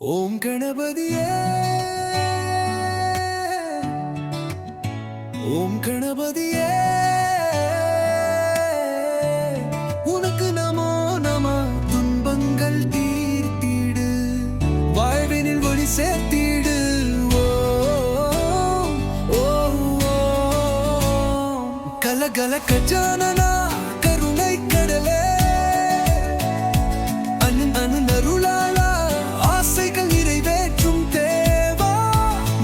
ஓம் கணபதியே ஓம் கணபதியே உனக்கு நமோ நம துன்பங்கள் தீர்த்திடு வாழ்வினில் ஒளி சேர்த்திடு ஓம் ஓம் ஓம் கலகல கஜானனா கருணை கடலே அருளாளா ஆசைகள் நிறைவேற்றும் தேவா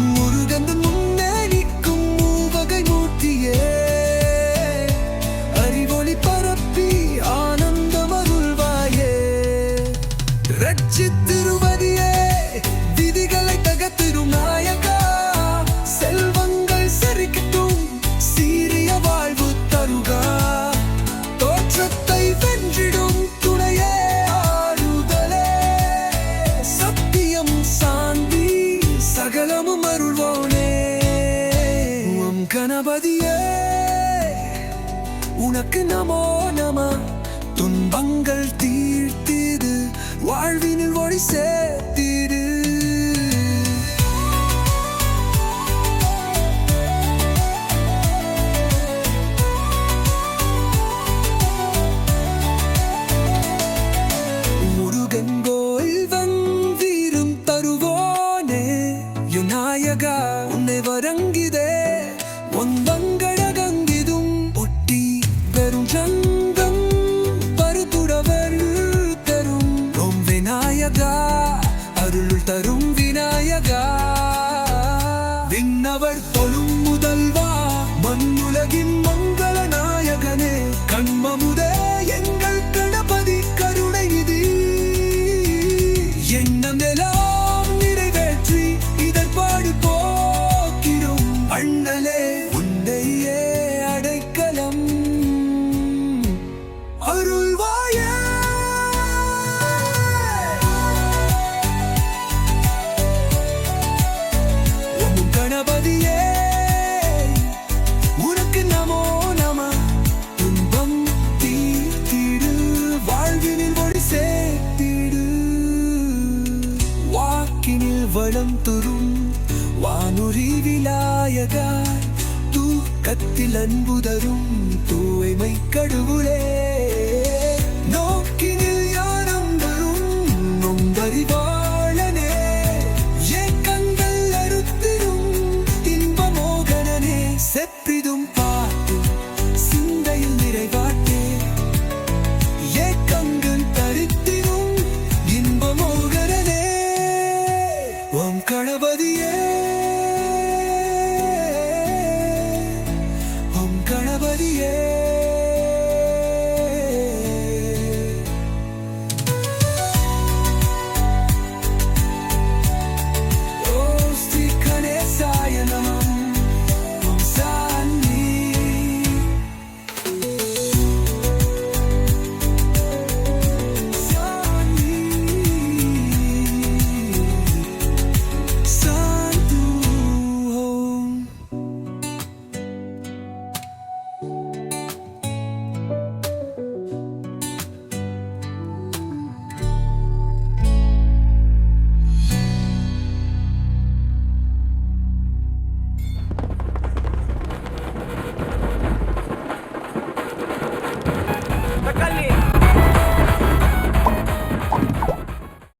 முருகன் முன்னே நிற்கும் மூவகை மூர்த்தியே அறிவொளி பரப்பி ஆனந்தம் அருள்வாயே ரட்சித்திருவதியே விதிகளை தகர்த்திடும் நாயகா செல்வங்கள் செறிக்கட்டும் சீரிய வாழ்வு தருகா தோற்றத்தை வென்றிடும் துணையே சகலமும் அருள்வோனே ஓம் கணபதியே உனக்கு நமோ நம துன்பங்கள் தீர்த்திடு வாழ்வினில் ஒளி சேர்த்திடு முருகன் கோயில் வந்தீரும் தருவோனே நாயகா உன்னை வரங்கிதே உன் வங்கடகங்கிதும் ஒட்டி பெரும் சங்கம் பருத்துடவர் தரும் ஓம் விநாயகா அருள் தரும் விநாயகா விண்ணவர் தொழும் முதல்வா மண்ணுலகின் மங்கள நாயகனே கண்மமுதே எங்கள் கணபதி கருணை நிதி எண்ணமெல்லாம் நிறைவேற்றி இதற்பாடு போக்கிடும் அண்ணலே உன்னையே அடைக்கலம் அருள்வாயே ஓம் கணபதியே உனக்கு நமோ நம துன்பம் தீர்த்திடு வாழ்வினில் ஒளி சேர்த்திடு வாக்கினில் வளம் துரும் வானுரி விநாயகா தூக்கத்தில் அன்புதரும் தூய்மை கடவுளே